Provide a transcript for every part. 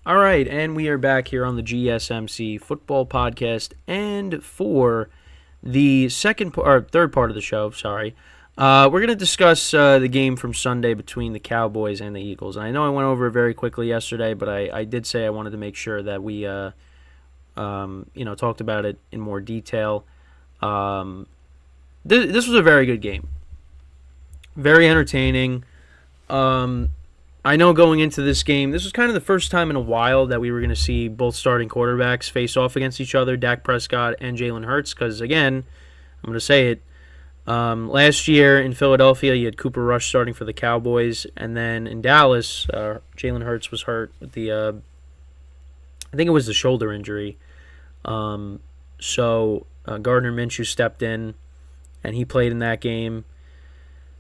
All right, and we are back here on the GSMC football podcast, and for the third part of the show, sorry, we're going to discuss the game from Sunday between the Cowboys and the Eagles. And I know I went over it very quickly yesterday, but I did say I wanted to make sure that we, talked about it in more detail. This was a very good game, very entertaining. I know going into this game, this was kind of the first time in a while that we were going to see both starting quarterbacks face off against each other, Dak Prescott and Jalen Hurts, because, again, I'm going to say it, last year in Philadelphia, you had Cooper Rush starting for the Cowboys, and then in Dallas, Jalen Hurts was hurt with I think it was the shoulder injury. So Gardner Minshew stepped in, and he played in that game.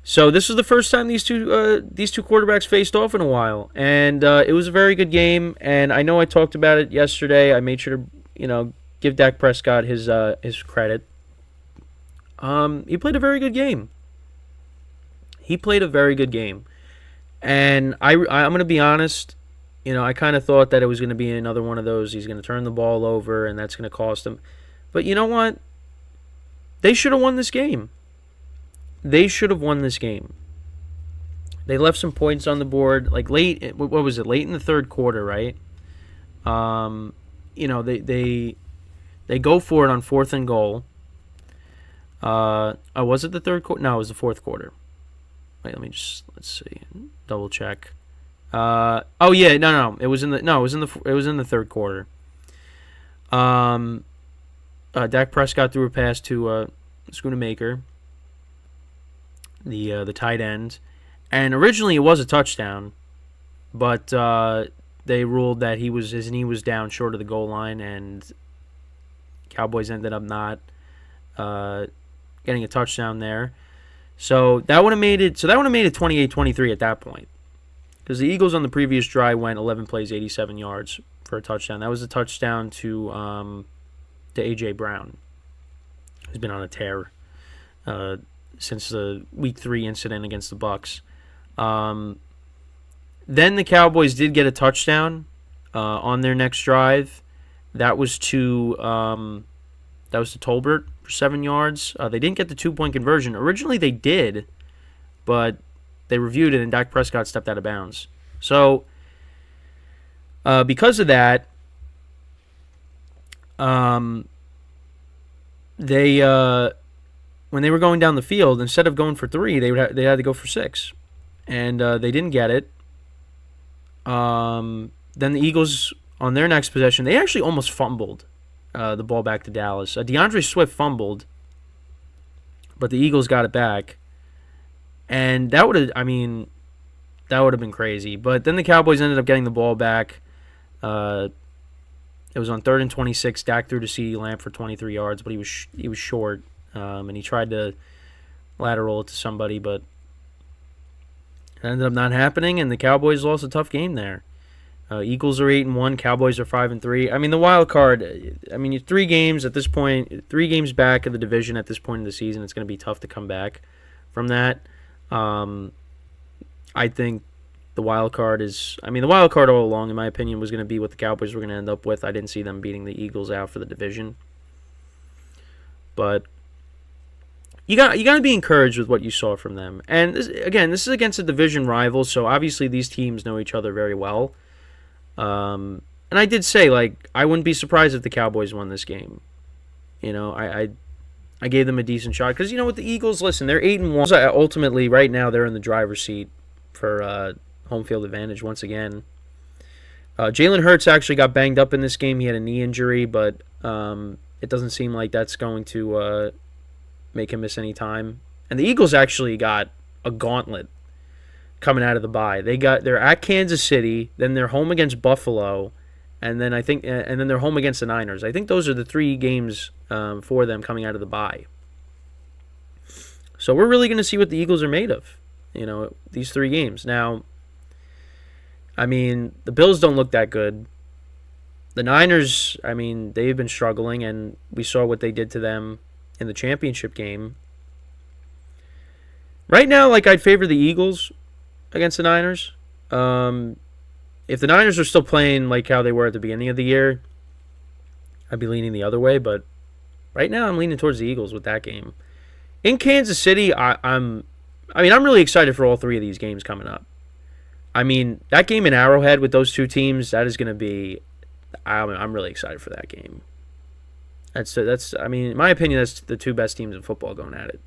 So this was the first time these two quarterbacks faced off in a while, and it was a very good game. And I know I talked about it yesterday. I made sure to give Dak Prescott his credit. He played a very good game. And I'm going to be honest. I kind of thought that it was going to be another one of those. He's going to turn the ball over, and that's going to cost him. But you know what? They should have won this game. They left some points on the board, like late. What was it? Late in the third quarter, right? They go for it on 4th and goal. Was it the third quarter? No, it was the fourth quarter. Wait, let's see, double check. No. It was in the third quarter. Dak Prescott threw a pass to Schoonamaker, the tight end, and originally it was a touchdown, but they ruled that his knee was down short of the goal line, and Cowboys ended up not getting a touchdown there. So that would have made it 28-23 at that point, because the Eagles on the previous drive went 11 plays, 87 yards for a touchdown. That was a touchdown to A.J. Brown, who's been on a tear since the Week 3 incident against the Bucs. Then the Cowboys did get a touchdown on their next drive. That was to Tolbert for 7 yards. They didn't get the 2-point conversion. Originally they did, but they reviewed it and Dak Prescott stepped out of bounds. So because of that, they when they were going down the field, instead of going for 3, they had to go for 6, and they didn't get it. Then the Eagles, on their next possession, they actually almost fumbled the ball back to Dallas. DeAndre Swift fumbled, but the Eagles got it back, and that would have been crazy. But then the Cowboys ended up getting the ball back. It was on 3rd and 26. Dak threw to CeeDee Lamb for 23 yards, but he was short. And he tried to lateral it to somebody, but it ended up not happening, and the Cowboys lost a tough game there. Eagles are 8-1, Cowboys are 5-3. I mean, the wild card. You're 3 games at this point, 3 games back of the division at this point in the season. It's going to be tough to come back from that. I think the wild card all along, in my opinion, was going to be what the Cowboys were going to end up with. I didn't see them beating the Eagles out for the division, but You got to be encouraged with what you saw from them. And this is against a division rival, so obviously these teams know each other very well. And I did say, I wouldn't be surprised if the Cowboys won this game. I gave them a decent shot because with the Eagles, listen, they're 8-1. Ultimately, right now they're in the driver's seat for home field advantage once again. Jalen Hurts actually got banged up in this game. He had a knee injury, but it doesn't seem like that's going to make him miss any time. And the Eagles actually got a gauntlet coming out of the bye. They're at Kansas City, then they're home against Buffalo, and then they're home against the Niners. I think those are the 3 games for them coming out of the bye. So we're really going to see what the Eagles are made of. These 3 games. Now, the Bills don't look that good. The Niners, they've been struggling, and we saw what they did to them in the championship game. Right now, I'd favor the Eagles against the Niners. If the Niners are still playing like how they were at the beginning of the year, I'd be leaning the other way. But right now, I'm leaning towards the Eagles with that game. In Kansas City, I'm really excited for all three of these games coming up. I mean, that game in Arrowhead with those two teams, that is going to be. I'm really excited for that game. That's. I mean, in my opinion, that's the two best teams in football going at it.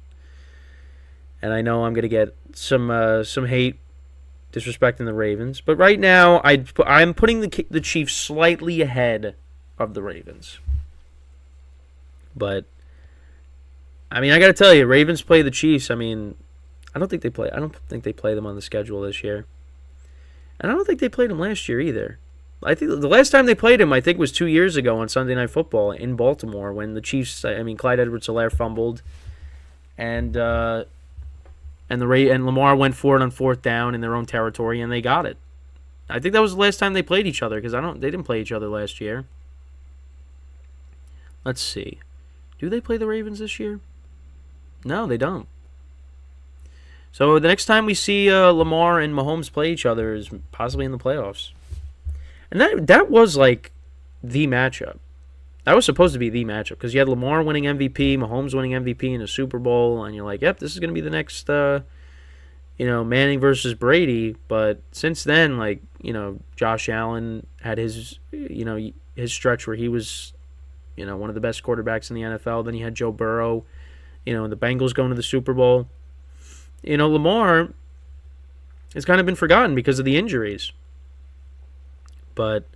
And I know I'm going to get some hate disrespecting the Ravens, but right now I'm putting the Chiefs slightly ahead of the Ravens. But I mean, I got to tell you, Ravens play the Chiefs. I mean, I don't think they play them on the schedule this year. And I don't think they played them last year either. I think the last time they played him, I think, was 2 years ago on Sunday Night Football in Baltimore when the Chiefs. I mean, Clyde Edwards-Helaire fumbled, and Lamar went for it on fourth down in their own territory, and they got it. I think that was the last time they played each other because they didn't play each other last year. Let's see, do they play the Ravens this year? No, they don't. So the next time we see Lamar and Mahomes play each other is possibly in the playoffs. And that was like the matchup. That was supposed to be the matchup because you had Lamar winning MVP, Mahomes winning MVP in a Super Bowl, and you're like, yep, this is going to be the next, Manning versus Brady. But since then, like, Josh Allen had his stretch where he was, one of the best quarterbacks in the NFL. Then you had Joe Burrow, the Bengals going to the Super Bowl. Lamar has kind of been forgotten because of the injuries. But,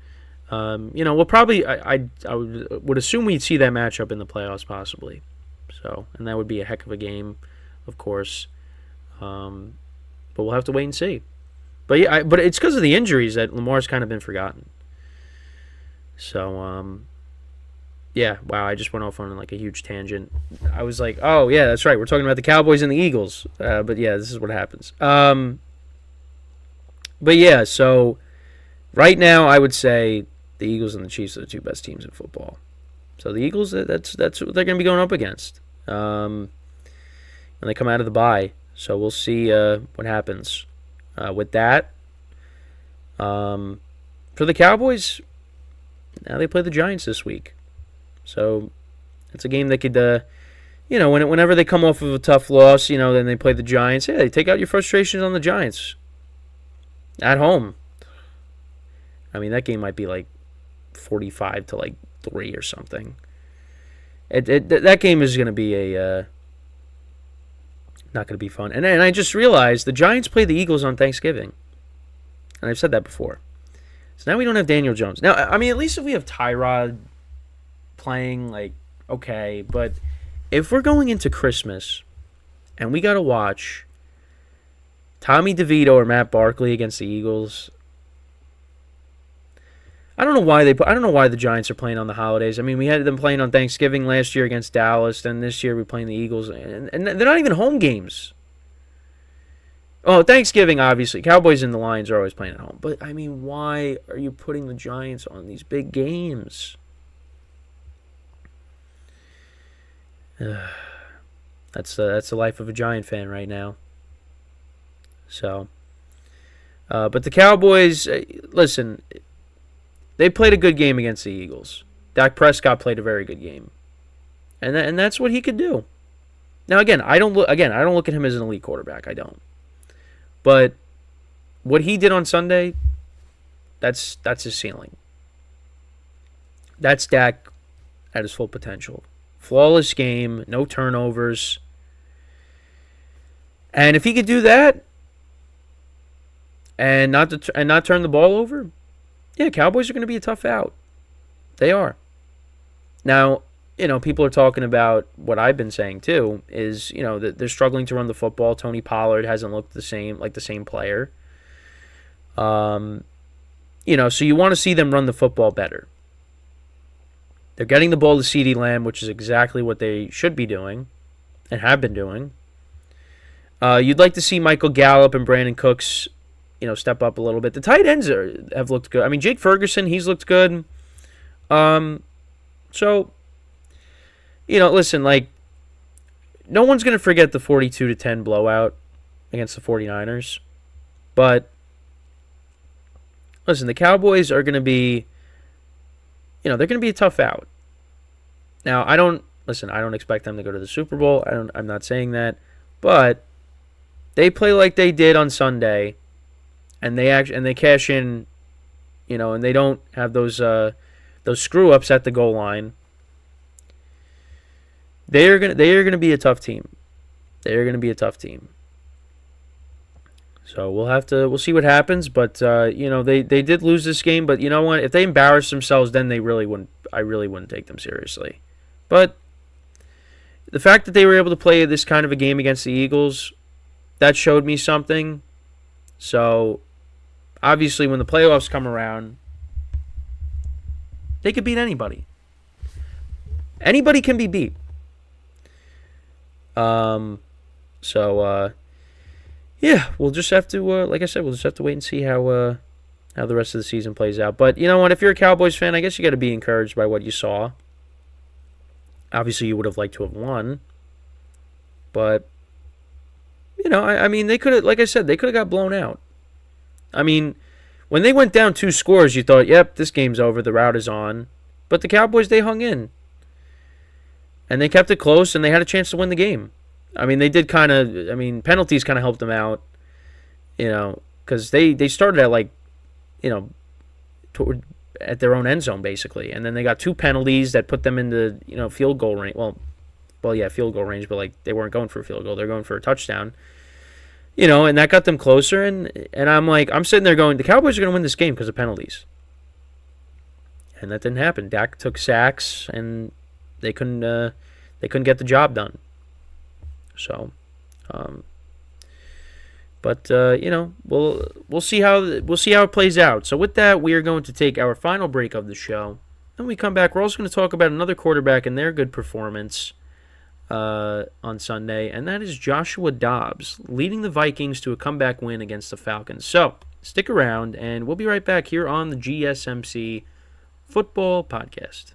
we'll probably, I would assume we'd see that matchup in the playoffs possibly. So, and that would be a heck of a game, of course. But we'll have to wait and see. But yeah, but it's because of the injuries that Lamar's kind of been forgotten. So, yeah, wow, I just went off on like a huge tangent. I was like, oh, yeah, that's right. We're talking about the Cowboys and the Eagles. But yeah, this is what happens. But yeah, so right now I would say the Eagles and the Chiefs are the two best teams in football. So the Eagles, that's what they're going to be going up against when they come out of the bye. So we'll see what happens with that. For the Cowboys, now they play the Giants this week. So it's a game they could, whenever they come off of a tough loss, then they play the Giants. Yeah, they take out your frustrations on the Giants at home. I mean, that game might be like 45 to like 3 or something. That game is going to be not going to be fun. And I just realized the Giants play the Eagles on Thanksgiving. And I've said that before. So now we don't have Daniel Jones. Now, I mean, at least if we have Tyrod playing, like, okay. But if we're going into Christmas and we got to watch Tommy DeVito or Matt Barkley against the Eagles, I don't know why the Giants are playing on the holidays. I mean, we had them playing on Thanksgiving last year against Dallas. Then this year we're playing the Eagles, and they're not even home games. Oh, Thanksgiving, obviously. Cowboys and the Lions are always playing at home. But, I mean, why are you putting the Giants on these big games? That's the life of a Giant fan right now. So, but the Cowboys, listen, they played a good game against the Eagles. Dak Prescott played a very good game, and that's what he could do. Now, I don't look at him as an elite quarterback. I don't. But what he did on Sunday, that's his ceiling. That's Dak at his full potential. Flawless game, no turnovers. And if he could do that and not turn the ball over, yeah, Cowboys are going to be a tough out. They are. Now, people are talking about what I've been saying too, is, that they're struggling to run the football. Tony Pollard hasn't looked the same player. So you want to see them run the football better. They're getting the ball to CeeDee Lamb, which is exactly what they should be doing and have been doing. You'd like to see Michael Gallup and Brandon Cooks, step up a little bit. The tight ends have looked good. I mean, Jake Ferguson, he's looked good. So, listen, like, no one's going to forget the 42-10 blowout against the 49ers. But listen, the Cowboys are going to be, they're going to be a tough out. Now, I don't expect them to go to the Super Bowl. I'm not saying that, but they play like they did on Sunday, and they cash in, and they don't have those screw ups at the goal line. They are gonna be a tough team. They are gonna be a tough team. So we'll see what happens. But they did lose this game. But you know what? If they embarrass themselves, then I really wouldn't take them seriously. But the fact that they were able to play this kind of a game against the Eagles, that showed me something. So obviously, when the playoffs come around, they could beat anybody. Anybody can be beat. Yeah, we'll just have to, like I said, we'll just have to wait and see how the rest of the season plays out. But you know what? If you're a Cowboys fan, I guess you got to be encouraged by what you saw. Obviously, you would have liked to have won, but I mean, they could have, like I said, they could have got blown out. I mean, when they went down 2 scores, you thought, yep, this game's over, the rout is on. But the Cowboys, they hung in. And they kept it close, and they had a chance to win the game. I mean, they did penalties kind of helped them out, because they started at at their own end zone, basically. And then they got 2 penalties that put them into, field goal range. Well, yeah, field goal range, but they weren't going for a field goal. They're going for a touchdown. And that got them closer. And I'm sitting there going, the Cowboys are going to win this game because of penalties. And that didn't happen. Dak took sacks, and they couldn't get the job done. So, we'll see how it plays out. So with that, we are going to take our final break of the show. When we come back, we're also going to talk about another quarterback and their good performance on Sunday, and that is Joshua Dobbs leading the Vikings to a comeback win against the Falcons. So stick around, and we'll be right back here on the GSMC Football Podcast.